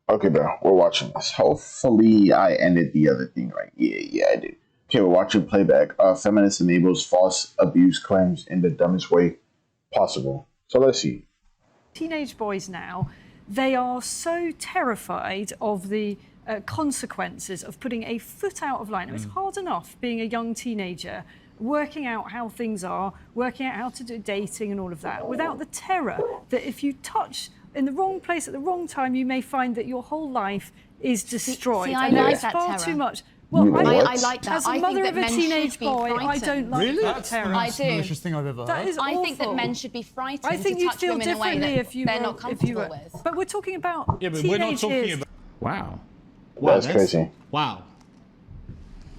Okay, bro, we're watching this. Hopefully, I ended the other thing right. Yeah, I did. Okay, we're watching playback. Feminist enables false abuse claims in the dumbest way possible. So let's see. Teenage boys now, they are so terrified of the consequences of putting a foot out of line. It's hard enough being a young teenager, working out how things are, working out how to do dating and all of that, without the terror that if you touch in the wrong place at the wrong time, you may find that your whole life is destroyed. See, I like that far terror. too much. Well, I like that. As a mother of a teenage boy, I don't like that terror. I do. Malicious thing I've ever heard. That is awful. I think that men should be frightened I think to you'd touch feel women in a way differently that if you they're were, not comfortable with. with. But we're talking about Yeah, but teenage we're not talking years. about. Wow. That's crazy. Wow.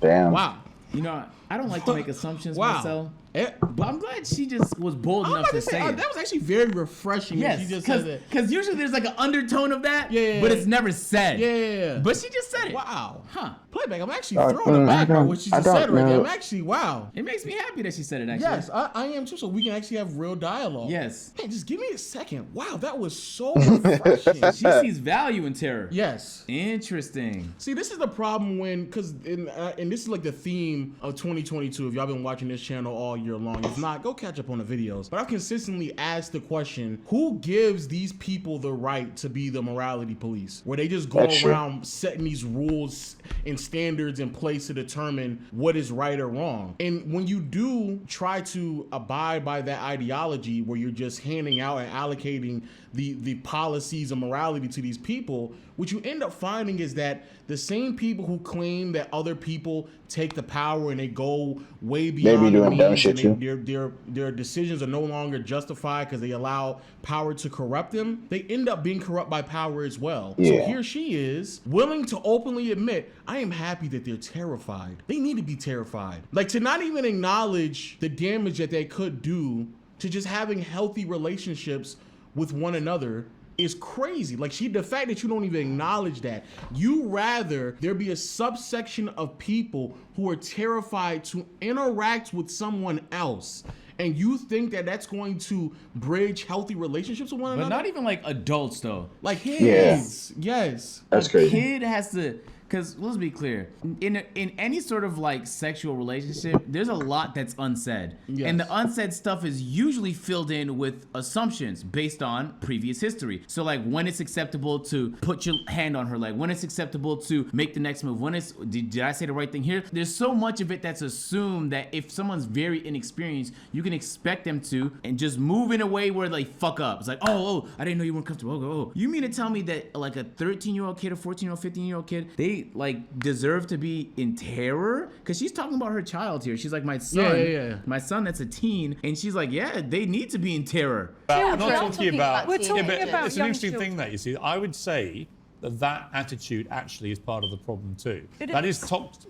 Damn. Wow. You know, I don't like to make assumptions Wow. myself. But I'm glad she just was bold enough to say it. That was actually very refreshing. Yes, She just said that. because usually there's like an undertone of that, Yeah. but it's never said. Yeah. But she just said it. Wow. Huh. Playback. I'm actually thrown aback by what she just said right there. I'm actually, wow. It makes me happy that she said it, actually. Yes, I am too, so we can actually have real dialogue. Yes. Man, just give me a second. Wow, that was so refreshing. She sees value in terror. Yes. Interesting. See, this is the problem when, and this is like the theme of 2022. If y'all been watching this channel all year long, if not, go catch up on the videos. But I've consistently asked the question, who gives these people the right to be the morality police? Where they just go around setting these rules and standards in place to determine what is right or wrong. And when you do try to abide by that ideology where you're just handing out and allocating the policies of morality to these people, what you end up finding is that the same people who claim that other people take the power and they go way beyond their means and their decisions are no longer justified because they allow power to corrupt them, they end up being corrupt by power as well. So here she is, willing to openly admit, I am happy that they're terrified. They need to be terrified. Like, to not even acknowledge the damage that they could do to just having healthy relationships with one another is crazy. Like, the fact that you don't even acknowledge that. You rather there be a subsection of people who are terrified to interact with someone else, and you think that that's going to bridge healthy relationships with one another? But not even like adults, though. Like kids. Yes. That's crazy. Kid has to... Because let's be clear, in any sort of like sexual relationship, there's a lot that's unsaid. Yes. And the unsaid stuff is usually filled in with assumptions based on previous history. So like when it's acceptable to put your hand on her leg, when it's acceptable to make the next move, when it's, did I say the right thing here? There's so much of it that's assumed that if someone's very inexperienced, you can expect them to and just move in a way where they fuck up. It's like, oh, I didn't know you weren't comfortable. Oh. You mean to tell me that like a 13-year-old kid, a 14-year-old, 15-year-old kid, they like deserve to be in terror? Because she's talking about her child here. She's like, my son, my son that's a teen, and she's like, yeah, they need to be in terror. We're not talking about. We're talking about it's an interesting thing that you see. I would say that attitude actually is part of the problem too.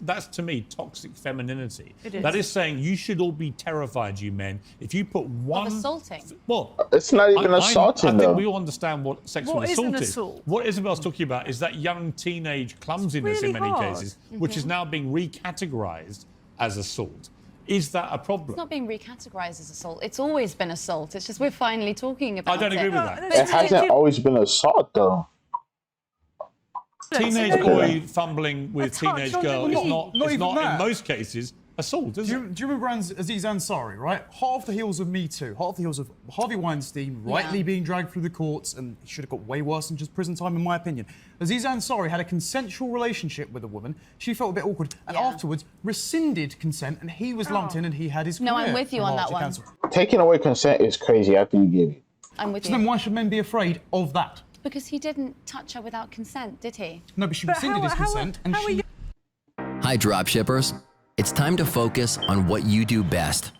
That's to me toxic femininity. That is saying you should all be terrified, you men, if you put one. Of assaulting. Well, it's not even assaulting. I think we all understand what sexual assault is. Assault? What Isabel's talking about is that young teenage clumsiness really in many hard. cases, which is now being recategorized as assault. Is that a problem? It's not being recategorized as assault. It's always been assault. It's just we're finally talking about it. I don't agree with that. It hasn't always been assault, though. Teenage boy fumbling with teenage girl is not that. in most cases assault, is it? Do you remember Aziz Ansari, right? Hot off the heels of Me Too, hot off the heels of Harvey Weinstein rightly being dragged through the courts, and he should have got way worse than just prison time, in my opinion. Aziz Ansari had a consensual relationship with a woman. She felt a bit awkward, and afterwards rescinded consent, and he was lumped in, and he had his career. No, I'm with you on that one. Cancelled. Taking away consent is crazy after you give it. I'm with So you. then why should men be afraid of that? Because he didn't touch her without consent, did he? No, but she rescinded his consent, and she... Hi, dropshippers. It's time to focus on what you do best.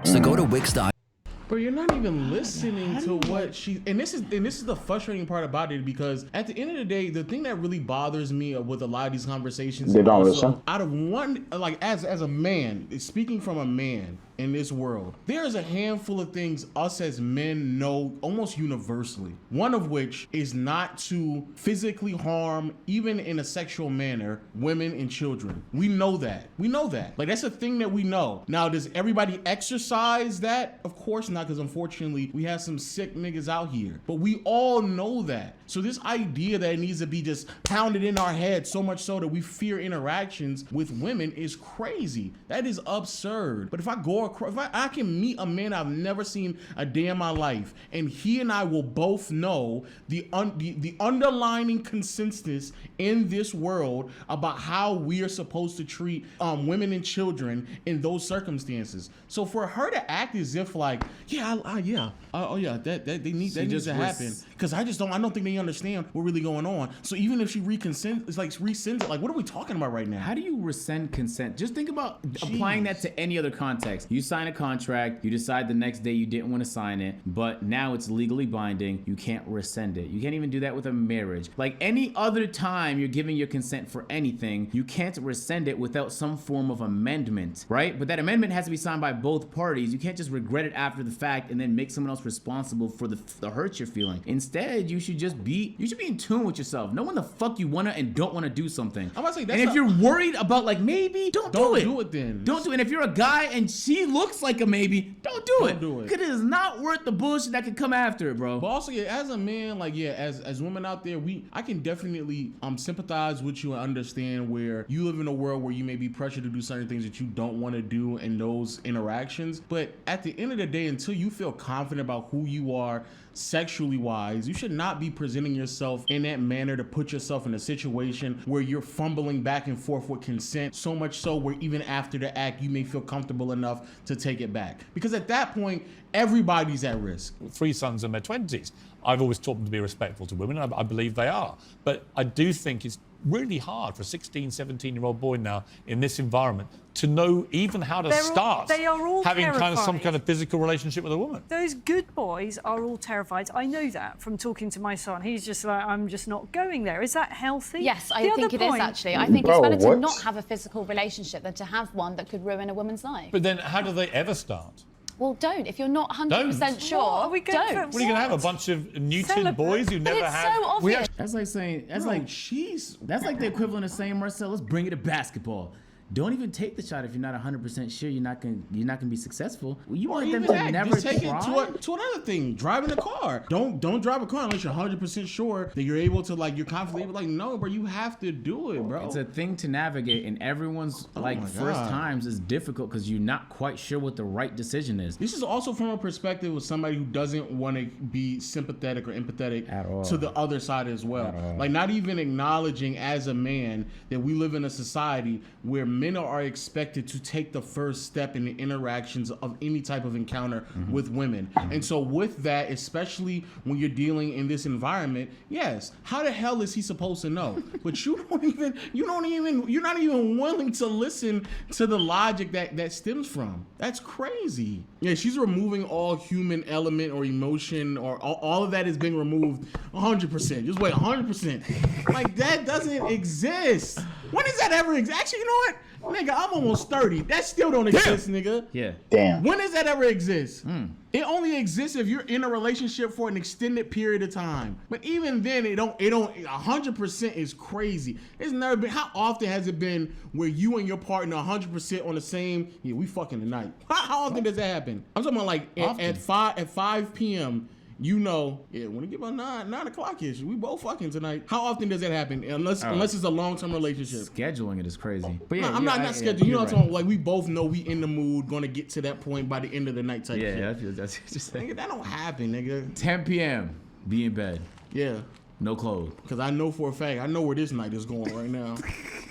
So go to Wix.com. But you're not even listening to what she, and this is the frustrating part about it, because at the end of the day, the thing that really bothers me with a lot of these conversations, they don't listen. Out of one, like as a man, speaking from a man, in this world, there is a handful of things us as men know almost universally. One of which is not to physically harm, even in a sexual manner, women and children. We know that. We know that. Like, that's a thing that we know. Now, does everybody exercise that? Of course not, because unfortunately, we have some sick niggas out here. But we all know that. So this idea that it needs to be just pounded in our head so much so that we fear interactions with women is crazy. That is absurd. But if I go across, if I can meet a man I've never seen a day in my life, and he and I will both know the underlying consensus in this world about how we are supposed to treat women and children in those circumstances. So for her to act as if like, that needs to happen, because I don't think they understand what's really going on. So even if she rescinds it, like, what are we talking about right now? How do you rescind consent? Just think about applying that to any other context. You sign a contract, you decide the next day you didn't want to sign it, but now it's legally binding. You can't rescind it. You can't even do that with a marriage. Like any other time you're giving your consent for anything, you can't rescind it without some form of amendment, right? But that amendment has to be signed by both parties. You can't just regret it after the fact and then make someone else responsible for the hurt you're feeling. Instead, you should be in tune with yourself. Know when the fuck you wanna and don't wanna do something. I'm about to say, and if you're worried about like maybe, don't do it. Don't do it then. Don't do it. And if you're a guy and she looks like a maybe, don't do it. Because it is not worth the bullshit that could come after it, bro. But also, as a man, as women out there, I can definitely sympathize with you and understand where you live in a world where you may be pressured to do certain things that you don't want to do in those interactions. But at the end of the day, until you feel confident about who you are sexually wise, you should not be presenting yourself in that manner to put yourself in a situation where you're fumbling back and forth with consent, so much so where even after the act you may feel comfortable enough to take it back, because at that point everybody's at risk. 3 sons in their 20s. I've always taught them to be respectful to women, and I believe they are. But I do think it's really hard for a 16, 17-year-old boy now in this environment to know even how to start they are all having terrified. some kind of physical relationship with a woman. Those good boys are all terrified. I know that from talking to my son. He's just like, I'm just not going there. Is that healthy? Yes, I think it is actually. I think it's better to not have a physical relationship than to have one that could ruin a woman's life. But then how do they ever start? Well, don't. If you're not 100% sure, don't. What are you going to have? A bunch of neutered boys who never had... So obvious. That's like saying... That's like the equivalent of saying, Marcel, let's bring it to basketball. Don't even take the shot if you're not 100% sure you're not gonna be successful. You want them to never just take try? it to another thing. Driving a car. Don't drive a car unless you're 100% sure that you're able to, like, you're confident. Like, no, bro, you have to do it, bro. It's a thing to navigate, and everyone's first times is difficult because you're not quite sure what the right decision is. This is also from a perspective of somebody who doesn't want to be sympathetic or empathetic to the other side as well. Like, not even acknowledging as a man that we live in a society where men are expected to take the first step in the interactions of any type of encounter with women. And so with that, especially when you're dealing in this environment, yes, how the hell is he supposed to know? But you're not even willing to listen to the logic that stems from. That's crazy. Yeah, she's removing all human element or emotion, or all of that is being removed 100%. Just wait, 100%. Like, that doesn't exist. When does that ever exist? Actually, you know what? Nigga, I'm almost 30. That still don't exist, nigga. Yeah. Damn. When does that ever exist? It only exists if you're in a relationship for an extended period of time. But even then, it don't 100% is crazy. It's never been, how often has it been where you and your partner 100% on the same, yeah, we fucking tonight? How often does that happen? I'm talking about like at 5 p.m., you know, yeah, when it get about 9 o'clock-ish, we both fucking tonight. How often does that happen? Unless it's a long-term relationship. Scheduling it is crazy. But yeah, I'm not scheduling. You know what I'm talking about? Like, we both know we in the mood, gonna get to that point by the end of the night type shit. Yeah, that's just nigga, that don't happen, nigga. 10 p.m., be in bed. Yeah. No clothes. Because I know for a fact, I know where this night is going right now.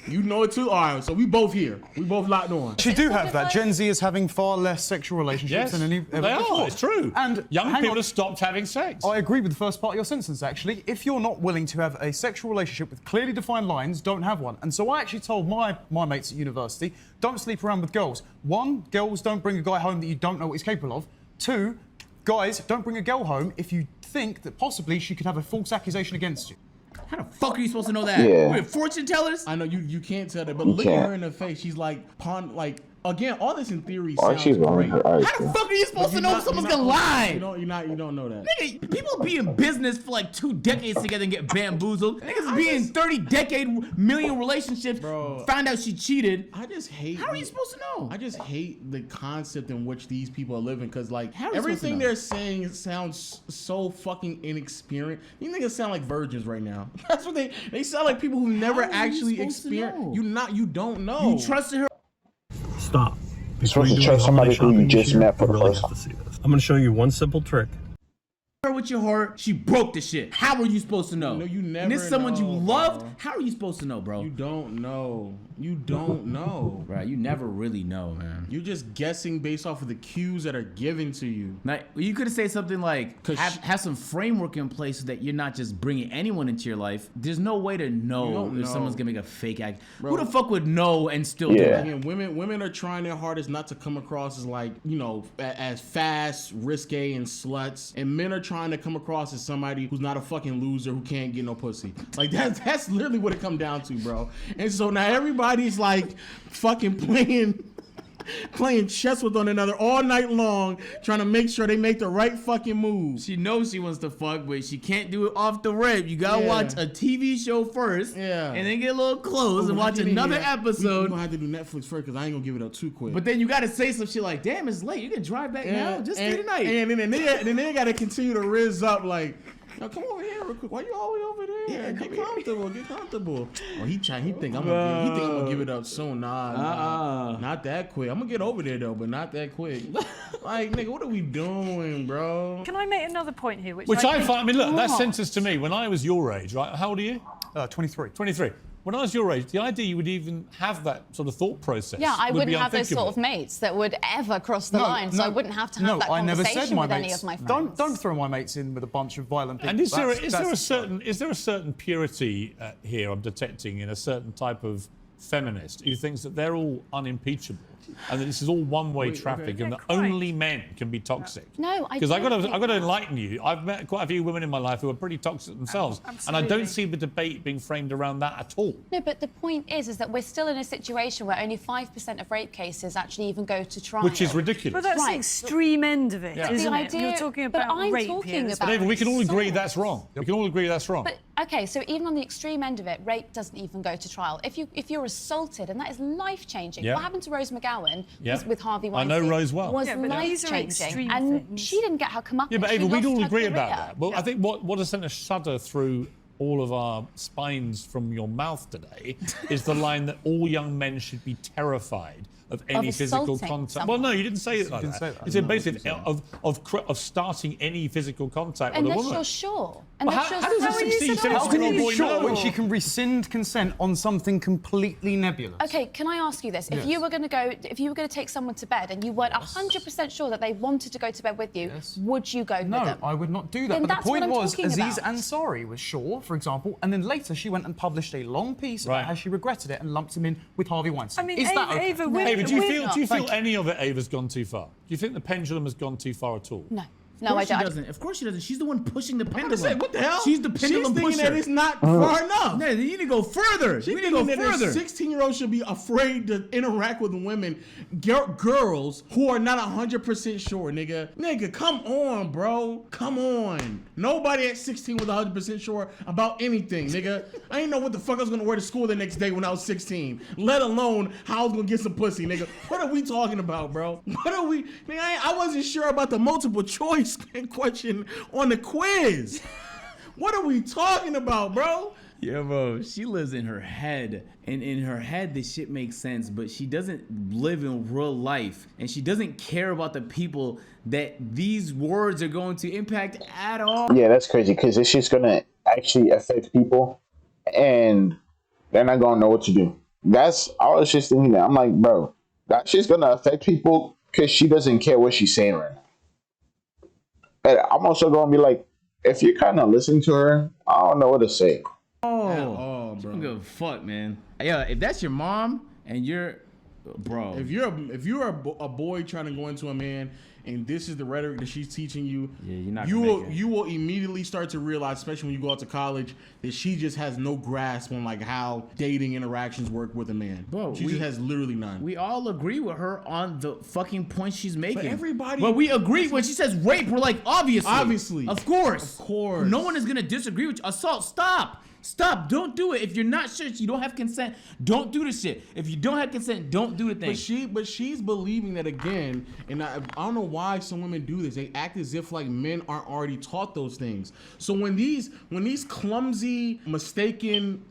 You know it too? All right, so we both here. We both locked on. You do have that. Gen Z is having far less sexual relationships than any ever before. It's true. And young people have stopped having sex. I agree with the first part of your sentence, actually. If you're not willing to have a sexual relationship with clearly defined lines, don't have one. And so I actually told my mates at university, don't sleep around with girls. 1, girls don't bring a guy home that you don't know what he's capable of. 2, guys, don't bring a girl home if you think that possibly she could have a false accusation against you. How the fuck are you supposed to know that? Yeah. We're fortune tellers? I know you can't tell that, but look at her in the face. She's like again, all this in theory Oh, sounds she's great. wrong. How the fuck are you supposed to know if someone's gonna lie? You don't know that. Nigga, people be in business for like 2 decades together and get bamboozled. Niggas be in 30-decade million relationships. Bro, find out she cheated. I just hate. How are you supposed to know? I just hate the concept in which these people are living, because like How are you everything supposed to know? they're saying sounds so fucking inexperienced. These niggas sound like virgins right now. That's what they sound like people who never How are you actually supposed to experienced. know? You don't know. You trusted her. Stop. You're supposed to trust somebody who you just met for the first time. I'm going to show you one simple trick. Her with your heart, she broke the shit. How are you supposed to know? No, you never And this someone you know, loved. bro. How are you supposed to know, bro? You don't know. You don't know. Right, you never really know, man. You're just guessing based off of the cues that are given to you. Now, you could have said something like, 'Cause have some framework in place so that you're not just bringing anyone into your life. There's no way to know don't if know. someone's gonna make a fake act. Bro. Who the fuck would know and still do Yeah. it? Again, women are trying their hardest not to come across as like, you know, as fast, risque, and sluts. And men are trying to come across as somebody who's not a fucking loser who can't get no pussy. Like that's literally what it comes down to, bro. And so now everybody's like fucking playing chess with one another all night long, trying to make sure they make the right fucking moves. She knows she wants to fuck, but she can't do it off the rip. You gotta Yeah. watch a TV show first, Yeah. and then get a little close and watch Yeah, another yeah. episode. We're gonna have to do Netflix first because I ain't gonna give it up too quick. But then you gotta say some shit like, "Damn, it's late. You can drive back now. Just stay tonight." And then they gotta continue to rizz up like, "Now come over here real quick. Why you all the way over there? Yeah, get come here." comfortable. Get comfortable." Oh, he think I'm gonna give it up soon. Nah, not that quick. I'm gonna get over there though, but not that quick. Like, nigga, what are we doing, bro? Can I make another point here? Which I think find, I mean, look, that not- sentence to me, when I was your age, right? How old are you? 23. 23. When I was your age, the idea you would even have that sort of thought process. Yeah, I would wouldn't be have those sort of unthinkable. mates that would ever cross the line, so I wouldn't have to have that I never conversation said my with any mates. of my friends. Don't throw my mates in with a bunch of violent people. And is there That's- a certain purity here I'm detecting in a certain type of feminist who thinks that they're all unimpeachable and that this is all one-way traffic and that only men can be toxic? No, I Because I've don't think got to that. enlighten you. I've met quite a few women in my life who are pretty toxic themselves, and I don't Absolutely. see the debate being framed around that at all. No, but the point is that we're still in a situation where only 5% of rape cases actually even go to trial. Which is ridiculous. But that's the Right. extreme end of it, Yeah. isn't The it? idea- You're talking but about I'm rape talking here. about- David, we can all agree assault. that's wrong. We can all agree that's wrong. But okay, so even on the extreme end of it, rape doesn't even go to trial. If you're assaulted, and that is life changing. Yeah. What happened to Rose McGowan Yeah. with Harvey I know Weinstein Rose well. was Yeah, but these are life extreme changing, and things. she didn't get her comeuppance. Yeah, but She Ava, we'd lost all her agree about career. that. Well, I think what has sent a shudder through all of our spines from your mouth today is the line that all young men should be terrified of any physical assaulting contact. someone. Well, no, you didn't say it like didn't that. say that. You said basically of starting any physical contact with a Unless woman. you're sure. Well, Unless how you're does a sure. 16, 17 How can year you old be boy sure know? when she can rescind consent on something completely nebulous? Okay, can I ask you this? If you were going to take someone to bed and you weren't 100% sure that they wanted to go to bed with you, would you go with No, them? I would not do that. Then But the that's what point I'm was, talking Aziz about. Ansari was sure, for example, and then later she went and published a long piece Right. about how she regretted it and lumped him in with Harvey Weinstein. I mean, Is that okay? Ava, we're, Ava, do you we're- feel any of it, Ava's gone too far? Do you think the pendulum has gone too far at all? No. Of No, I course she don't. doesn't. Of course she doesn't. She's the one pushing the I'm pendulum. gonna say, what the hell? She's the pendulum She's thinking pusher. that it's not far enough. No, you need to go further. She We need to go thinking that further. 16-year-olds should be afraid to interact with women, girls who are not 100% sure, nigga. Nigga, come on, bro. Come on. Nobody at 16 was 100% sure about anything, nigga. I didn't know what the fuck I was gonna wear to school the next day when I was 16, let alone how I was gonna get some pussy, nigga. What are we talking about, bro? What are we? Nigga, I wasn't sure about the multiple choice question on the quiz. What are we talking about, bro? Yeah, bro, she lives in her head, and in her head this shit makes sense, but she doesn't live in real life, and she doesn't care about the people that these words are going to impact at all. Yeah, that's crazy because it's just gonna actually affect people, and they're not gonna know what to do. That's I was just thinking that. I'm like, bro, that shit's gonna affect people because she doesn't care what she's saying right now. And I'm also gonna be like, if you're kind of listening to her, I don't know what to say. Oh, bro. I don't give a fuck, man. Yeah, if that's your mom and you're, bro. If you're a boy trying to go into a man and this is the rhetoric that she's teaching you, Yeah, you're not you gonna will make it. you will immediately start to realize, especially when you go out to college, that she just has no grasp on like how dating interactions work with a man. Bro, she just has literally none. We all agree with her on the fucking points she's making. But everybody- But we agree when she says rape, we're like, obviously. Of course. course. No one is gonna disagree with you. Assault, stop. Stop. Don't do it. If you're not sure you don't have consent, don't do the shit. If you don't have consent, don't do the thing. But she's believing that again, and I don't know why some women do this. They act as if like men aren't already taught those things. So when these clumsy, mistaken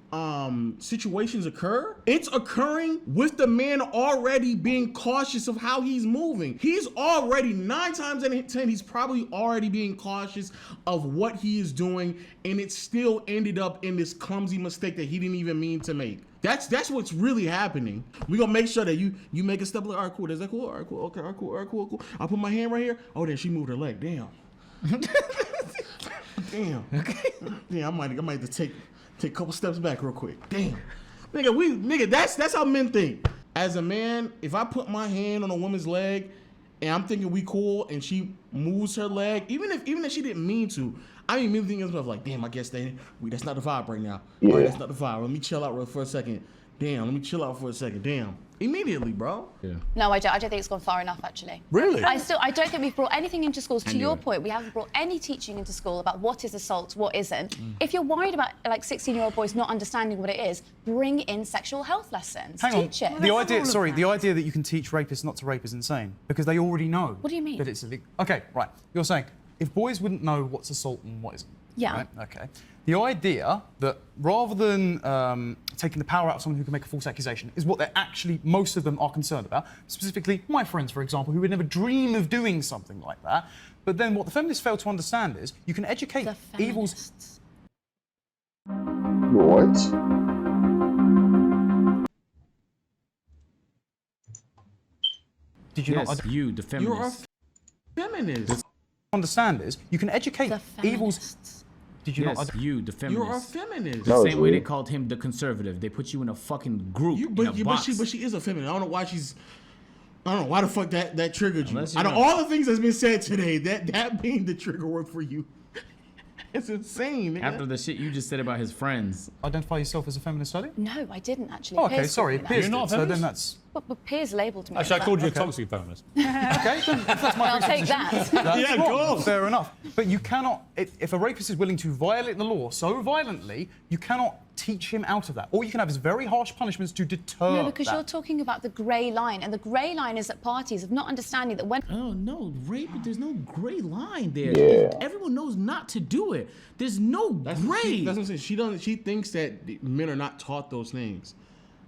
situations occur, it's occurring with the man already being cautious of how he's moving. He's already 9 times out of 10, he's probably already being cautious of what he is doing, and it still ended up in this clumsy mistake that he didn't even mean to make. That's what's really happening. We gonna make sure that you make a step like, all right, cool. Is that cool? All right, cool. Okay, all right, cool. All right, cool. I'll put my hand right here. Oh, then she moved her leg. Damn. Damn. Okay. Yeah, I might have to take a couple steps back real quick. Damn. Nigga, that's how men think. As a man, if I put my hand on a woman's leg and I'm thinking we cool and she moves her leg, even if she didn't mean to, I mean, immediately thinking of like, damn, I guess that's not the vibe right now. Yeah. All right, that's not the vibe. Let me chill out for a second. Damn, let me chill out for a second. Damn. Immediately, bro. Yeah. No, I don't think it's gone far enough, actually. Really? I don't think we've brought anything into schools. To your point, we haven't brought any teaching into school about what is assault, what isn't. If you're worried about like 16-year-old boys not understanding what it is, bring in sexual health lessons. Teach it. The idea that you can teach rapists not to rape is insane because they already know. What do you mean? That it's illegal. Okay, right. You're saying if boys wouldn't know what's assault and what isn't. Yeah. Right? Okay. The idea that rather than taking the power out of someone who can make a false accusation is what they're actually, most of them are concerned about. Specifically, my friends, for example, who would never dream of doing something like that. But then what the feminists fail to understand is you can educate The evils. feminists. What? Did you Yes, not you, the You're a feminist. feminist. understand is you can educate The evils. feminists. Did you Yes, not? you, the feminist. You're a feminist. No. Same way they Really? called him the conservative. They put you in a fucking group, But in a box. she is a feminist. I don't know why I don't know why the fuck that triggered you. Unless you Out of know. all the things that's been said today, that being the trigger word for you, it's insane. Nigga. After the shit you just said about his friends. Identify yourself as a feminist study? No, I didn't actually. Oh, okay, Piers sorry. called me Piers that. You're not a did, so then feminist? that's... But Piers labelled me. Actually, I as called you a that. toxic feminist. Okay, then if that's my I'll take presupposition, that. that's Yeah, wrong. of course. Fair enough. But you cannot, if a rapist is willing to violate the law so violently, you cannot teach him out of that. All you can have is very harsh punishments to deter No, because that. you're talking about the grey line, and the grey line is at parties of not understanding that when Oh no, rape. There's no gray line there. Yeah. Everyone knows not to do it. There's no That's gray. what I'm saying. She thinks that men are not taught those things.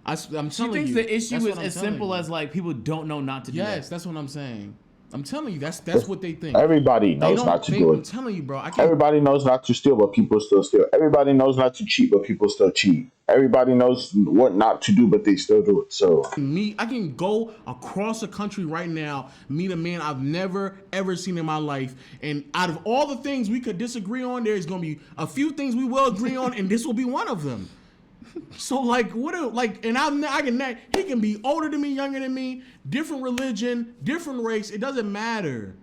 I'm She telling thinks you. the issue That's is what I'm as telling simple you. as like people don't know not to do Yes, that. that's what I'm saying. I'm telling you, that's what they think. Everybody They knows don't not to think- do I'm it. telling you, bro. I can't. Everybody knows not to steal, but people still steal. Everybody knows not to cheat, but people still cheat. Everybody knows what not to do, but they still do it. So I can go across the country right now, meet a man I've never ever seen in my life, and out of all the things we could disagree on, there's gonna be a few things we will agree on, and this will be one of them. So like, he can be older than me, younger than me, different religion, different race. It doesn't matter.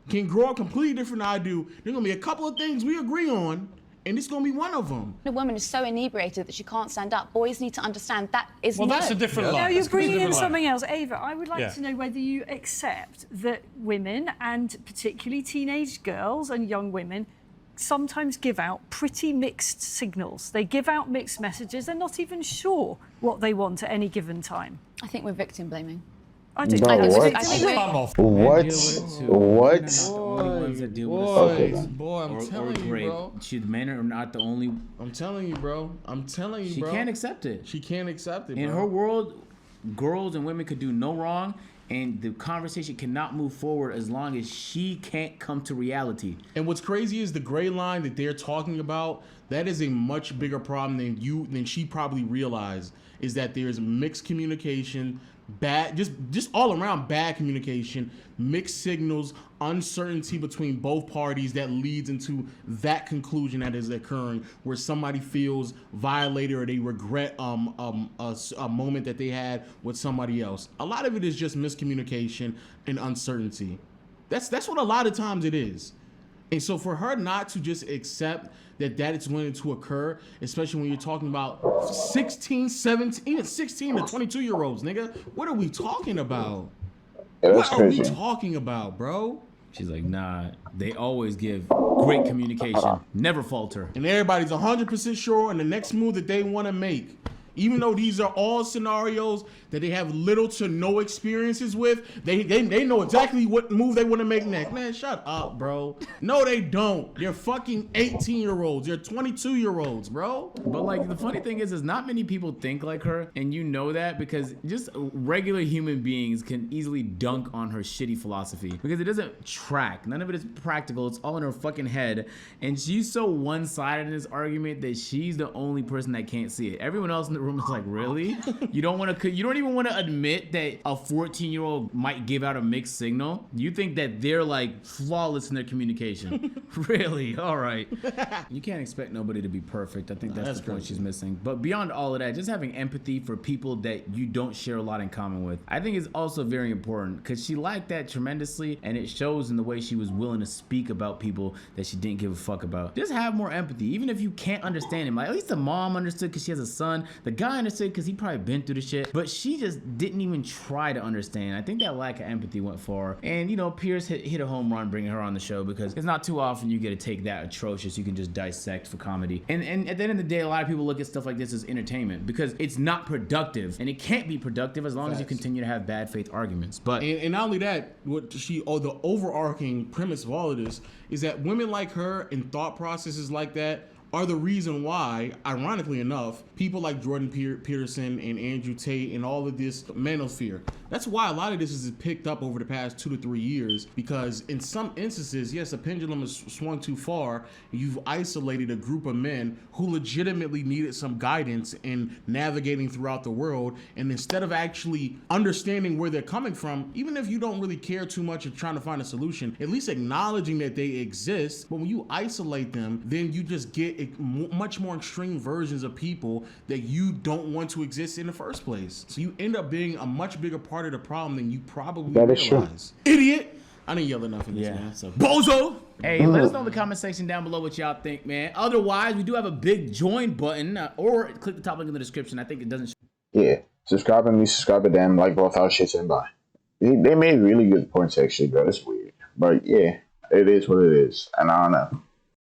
Can grow up completely different than I do. There's gonna be a couple of things we agree on, and it's gonna be one of them. a woman is so inebriated that she can't stand up, boys need to understand that is Well, no. that's a different line. Now you're That's a completely bringing in different line. something else. Ava, I would like Yeah. to know whether you accept that women, and particularly teenage girls and young women, sometimes give out pretty mixed signals. They give out mixed messages. They're not even sure what they want at any given time. I think we're victim blaming. I do. No, I think what? we're I think victim Come off. what? Deal with it too. What? Women are not the only ones that deal with Okay, assault then. Boy, I'm telling you, rape. bro. Men are not the only. I'm telling you, bro. I'm telling you, She bro. can't accept it. She can't accept it, In bro. her world, girls and women could do no wrong, and the conversation cannot move forward as long as she can't come to reality. And what's crazy is the gray line that they're talking about. That is a much bigger problem than she probably realized. Is that there's mixed communication, bad, just all around bad communication, mixed signals, uncertainty between both parties that leads into that conclusion that is occurring, where somebody feels violated or they regret a moment that they had with somebody else. A lot of it is just miscommunication and uncertainty. That's what a lot of times it is. And so for her not to just accept that is going to occur, especially when you're talking about 16, 17, even 16 to 22-year-olds, nigga. What are we talking about? Yeah, what crazy. are we talking about, bro? She's like, nah, they always give great communication, never falter. And everybody's 100% sure on the next move that they want to make. Even though these are all scenarios that they have little to no experiences with, they know exactly what move they want to make next. Man, shut up, bro. No, they don't. They're fucking 18-year-olds. They're 22-year-olds, bro. But like the funny thing is not many people think like her, and you know that because just regular human beings can easily dunk on her shitty philosophy because it doesn't track. None of it is practical. It's all in her fucking head, and she's so one-sided in this argument that she's the only person that can't see it. Everyone else in the room is like, really? You don't even want to admit that a 14-year-old might give out a mixed signal? You think that they're like flawless in their communication? Really? All right. You can't expect nobody to be perfect. I think that's the point she's missing. But beyond all of that, just having empathy for people that you don't share a lot in common with, I think is also very important because she liked that tremendously, and it shows in the way she was willing to speak about people that she didn't give a fuck about. Just have more empathy, even if you can't understand him. Like at least the mom understood because she has a son. The guy understood because he probably been through the shit, but she just didn't even try to understand. I think that lack of empathy went far. And you know, Pierce hit a home run bringing her on the show because it's not too often you get to take that atrocious you can just dissect for comedy. And at the end of the day, a lot of people look at stuff like this as entertainment because it's not productive, and it can't be productive as long as you continue to have bad faith arguments. But and not only that, the overarching premise of all of this is that women like her and thought processes like that are the reason why, ironically enough, people like Jordan Peterson and Andrew Tate and all of this manosphere, that's why a lot of this is picked up over the past 2 to 3 years, because in some instances, yes, the pendulum has swung too far. You've isolated a group of men who legitimately needed some guidance in navigating throughout the world, and instead of actually understanding where they're coming from, even if you don't really care too much of trying to find a solution, at least acknowledging that they exist. But when you isolate them, then you just get much more extreme versions of people that you don't want to exist in the first place. So you end up being a much bigger part of the problem than you probably realize. Idiot! I didn't yell enough in this, man. So bozo! Hey, let us know in the comment section down below what y'all think, man. Otherwise, we do have a big join button, or click the top link in the description. I think it doesn't. Yeah, subscribe to me, subscribe to them, like both our shits and buy. They made really good points, actually, bro. It's weird. But yeah, it is what it is. And I don't know.